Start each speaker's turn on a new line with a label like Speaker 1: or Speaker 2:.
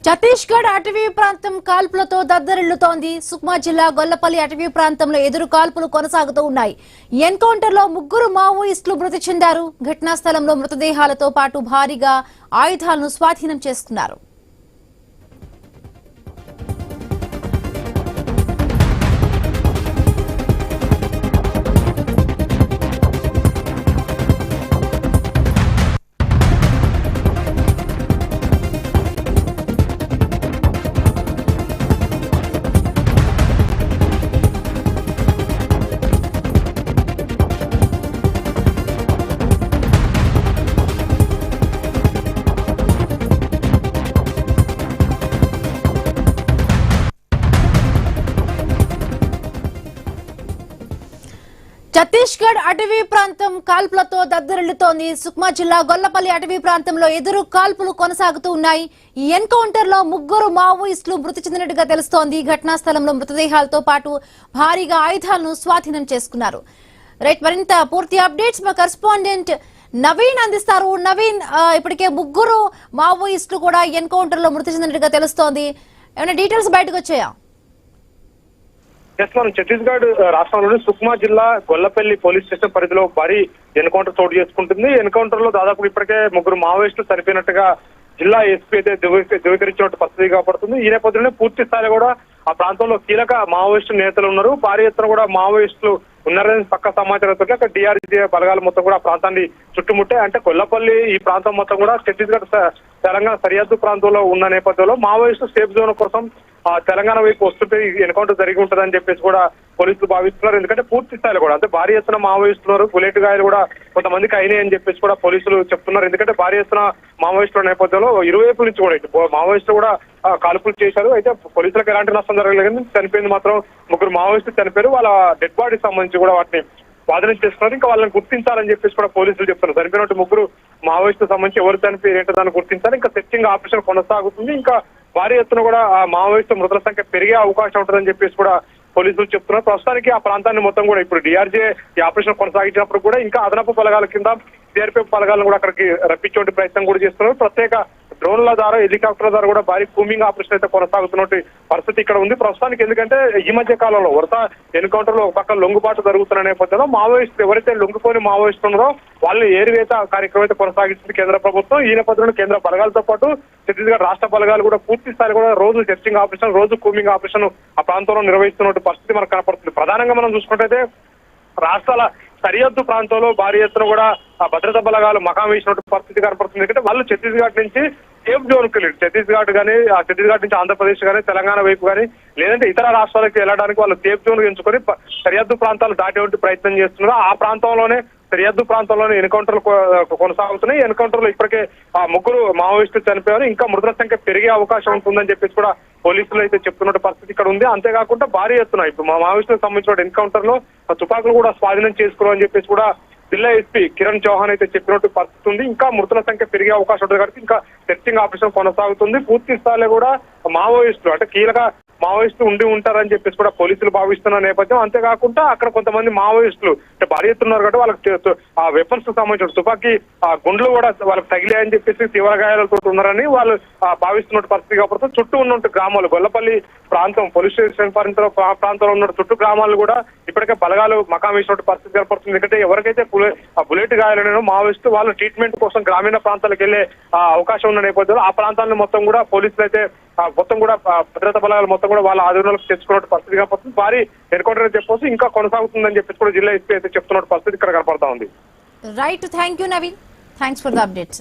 Speaker 1: ఛత్తీస్గఢ్ అటవీ ప్రాంతం కాల్పులతో దద్దరిల్లుతోంది. సుక్మా జిల్లా గొల్లపల్లి అటవీ ప్రాంతంలో ఎదురు కాల్పులు కొనసాగుతూ ఉన్నాయి. ఎన్కౌంటర్లో 3 మావోయిస్టులు మృతి చెందారు. ఘటనా స్థలంలో మృతదేహాలతో పాటు భారీగా ఆయుధాలను స్వాధీనం చేసుకున్నారు. ఛత్తీస్గఢ్ అటవీ ప్రాంతం కాల్పులతో దద్దరిల్లుతోంది. సుక్మా జిల్లా గొల్లపల్లి అటవీ ప్రాంతంలో ఎదురు కాల్పులు కొనసాగుతూ ఉన్నాయి. ఈ ఎన్కౌంటర్ లో 3 మావోయిస్టులు మృతి చెందినట్టుగా తెలుస్తోంది. ఘటనా స్థలంలో మృతదేహాలతో పాటు భారీగా ఆయుధాలను స్వాధీనం చేసుకున్నారు. రైట్, మరింత పూర్తి అప్డేట్స్ మా కరెస్పాండెంట్ నవీన్ అందిస్తారు. నవీన్, ఇప్పటికే 3 మావోయిస్టులు కూడా ఎన్కౌంటర్ లో మృతి చెందినట్టుగా తెలుస్తోంది. ఏమైనా డీటెయిల్స్ బయటకు వచ్చాయా?
Speaker 2: మనం ఛత్తీస్గఢ్ రాష్ట్రంలోని సుక్మా జిల్లా గొల్లపల్లి పోలీస్ స్టేషన్ పరిధిలో భారీ ఎన్కౌంటర్ చోటు చేసుకుంటుంది. ఎన్కౌంటర్ లో దాదాపు ఇప్పటికే 3 మావోయిస్టులు చనిపోయినట్టుగా జిల్లా ఎస్పీ అయితే ధృవీకరించినట్టు పరిస్థితి కాబడుతుంది. ఈ నేపథ్యంలో పూర్తి స్థాయిలో కూడా ఆ ప్రాంతంలో కీలక మావోయిస్టు నేతలు ఉన్నారు. భారీ ఎత్తున కూడా మావోయిస్టులు ఉన్నారని పక్క సమాచారంతో అక్కడ డిఆర్జీ బలగాలు మొత్తం కూడా ఆ ప్రాంతాన్ని చుట్టుముట్టే, అంటే గొల్లపల్లి ఈ ప్రాంతం మొత్తం కూడా ఛత్తీస్గఢ్ తెలంగాణ సరిహద్దు ప్రాంతంలో ఉన్న నేపథ్యంలో మావోయిస్టు సేఫ్ జోన్ కోసం తెలంగాణ వైపు వస్తుంటే ఎన్కౌంటర్ జరిగి ఉంటుందని చెప్పేసి కూడా పోలీసులు భావిస్తున్నారు. ఎందుకంటే పూర్తి స్థాయిలో కూడా అంటే భారీ ఎత్తున మావోయిస్టులు బుల్లెట్ గాయాలు కూడా కొంతమందికి అయినాయి అని చెప్పేసి కూడా పోలీసులు చెప్తున్నారు. ఎందుకంటే భారీ ఎత్తున మావోయిస్టుల నేపథ్యంలో ఇరువైపు నుంచి కూడా మావోయిస్టులు కూడా కాల్పులు చేశారు. అయితే పోలీసులకు ఎలాంటి నష్టం జరగలేదు. చనిపోయింది మాత్రం 3 మావోయిస్టులు చనిపోయారు. వాళ్ళ డెడ్ బాడీకి సంబంధించి కూడా వాటిని స్వాధీనం చేసుకున్నారు. ఇంకా వాళ్ళని గుర్తించాలని చెప్పేసి కూడా పోలీసులు చెప్తున్నారు. చనిపోయినట్టు 3 మావోయిస్టులకు సంబంధించి ఎవరు చనిపోయి ఏంటో దాన్ని గుర్తించాలి. ఇంకా సెర్చింగ్ ఆపరేషన్ కొనసాగుతుంది. ఇంకా భారీ ఎత్తున కూడా ఆ మావోయిస్టు మృతుల సంఖ్య పెరిగే అవకాశం ఉంటుందని చెప్పేసి కూడా పోలీసులు చెప్తున్నారు. ప్రస్తుతానికి ఆ ప్రాంతాన్ని మొత్తం కూడా ఇప్పుడు డిఆర్జే ఈ ఆపరేషన్ కొనసాగించినప్పుడు కూడా ఇంకా అదనపు బలగాల కింద సిఆర్పీఎఫ్ బలగాలను కూడా అక్కడికి రప్పించే ప్రయత్నం కూడా చేస్తున్నారు. ప్రత్యేక డ్రోన్ల ద్వారా హెలికాప్టర్ల ద్వారా కూడా భారీ కూమింగ్ ఆపరేషన్ అయితే కొనసాగుతున్నట్టు పరిస్థితి ఇక్కడ ఉంది ప్రస్తుతానికి. ఎందుకంటే ఈ మధ్య కాలంలో వరుస ఎన్కౌంటర్ లో ఒక పక్క లొంగుబాటు జరుగుతున్న నేపథ్యంలో మావోయిస్టులు ఎవరైతే లొంగిపోయిన మావోయిస్టులు ఉన్నారో వాళ్ళు ఏరివేత కార్యక్రమం అయితే కొనసాగిస్తుంది కేంద్ర ప్రభుత్వం. ఈ నేపథ్యంలో కేంద్ర బలగాలతో పాటు ఛత్తీస్గఢ్ రాష్ట్ర బలగాలు కూడా పూర్తి స్థాయి కూడా రోజు సెర్చింగ్ ఆపరేషన్, రోజు కూమింగ్ ఆపరేషన్ ఆ ప్రాంతంలో నిర్వహిస్తున్న పరిస్థితి మనకు కనపడుతుంది. ప్రధానంగా మనం చూసుకుంటే రాష్ట్రాల సరిహద్దు ప్రాంతంలో భారీ ఎత్తున కూడా ఆ భద్రతా బలగాలు మకాం వేసినట్టు పరిస్థితి కనపడుతుంది. ఎందుకంటే వాళ్ళు ఛత్తీస్గఢ్ నుంచి సేఫ్ జోన్కి వెళ్ళి ఛత్తీస్గఢ్ కానీ ఆ ఛత్తీస్గఢ్ నుంచి ఆంధ్రప్రదేశ్ కానీ తెలంగాణ వైపు కానీ లేదంటే ఇతర రాష్ట్రాలకు వెళ్ళడానికి వాళ్ళు సేఫ్ జోన్ ఎంచుకొని సరిహద్దు ప్రాంతాలు దాటేటువంటి ప్రయత్నం చేస్తున్నారు. ఆ ప్రాంతంలోనే సరిహద్దు ప్రాంతంలోనే ఎన్కౌంటర్లు కొనసాగుతున్నాయి. ఎన్కౌంటర్ లో ఇప్పటికే ఆ 3 మావోయిస్టులు చనిపోయారు. ఇంకా మృతుల సంఖ్య పెరిగే అవకాశం ఉంటుందని చెప్పేసి కూడా పోలీసులు అయితే చెప్తున్న పరిస్థితి ఇక్కడ ఉంది. అంతేకాకుండా భారీ ఎత్తున ఇప్పుడు మావోయిస్టులకు సంబంధించిన ఎన్కౌంటర్ లో తుపాకులు కూడా స్వాధీనం చేసుకున్నారని చెప్పేసి కూడా జిల్లా ఎస్పీ కిరణ్ చౌహాన్ అయితే చెప్పినట్టు పరిస్థితి ఉంది. ఇంకా మృతుల సంఖ్య పెరిగే అవకాశం ఉంటుంది కాబట్టి ఇంకా సెర్చింగ్ ఆపరేషన్ కొనసాగుతుంది. పూర్తి స్థాయిలో కూడా మావోయిస్టులు అంటే కీలక మావోయిస్టులు ఉండి ఉంటారని చెప్పేసి కూడా పోలీసులు భావిస్తున్న నేపథ్యం. అంతేకాకుండా అక్కడ కొంతమంది మావోయిస్టులు అంటే భారీ ఎత్తున్నారు కాబట్టి వాళ్ళకి ఆ వెపన్స్ కు సంబంధించిన తుపాకీ ఆ గుండ్లు కూడా వాళ్ళకి తగిలాయని చెప్పేసి తీవ్ర గాయాలతో ఉన్నారని వాళ్ళు భావిస్తున్న పరిస్థితి కాబట్టి చుట్టూ ఉన్న గ్రామాలు గొల్లపల్లి ప్రాంతం పోలీస్ స్టేషన్ ప్రాంతంలో ఉన్న చుట్టూ గ్రామాలు కూడా ఇప్పటికే బలగాలు మకాం వేసినట్టు పరిస్థితి ఏర్పడుతుంది. ఎందుకంటే ఎవరికైతే బుల్లెట్ గాయాలైన మావోయిస్టు వాళ్ళు ట్రీట్మెంట్ కోసం గ్రామీణ ప్రాంతాలకు వెళ్లే అవకాశం ఉన్న నేపథ్యంలో ఆ ప్రాంతాలను మొత్తం కూడా పోలీసులు అయితే మొత్తం కూడా భద్రతా బలగాలు మొత్తం కూడా వాళ్ళ ఆధీనంలోకి తెచ్చుకున్న పరిస్థితి కనపడుతుంది. భారీ ఎన్కౌంటర్ చెప్పొచ్చు ఇంకా కొనసాగుతుందని చెప్పేసి కూడా జిల్లా ఎస్పీ అయితే చెప్తున్న పరిస్థితి ఇక్కడ కనపడతా ఉంది.
Speaker 1: Right, thank you Naveen, thanks for the updates.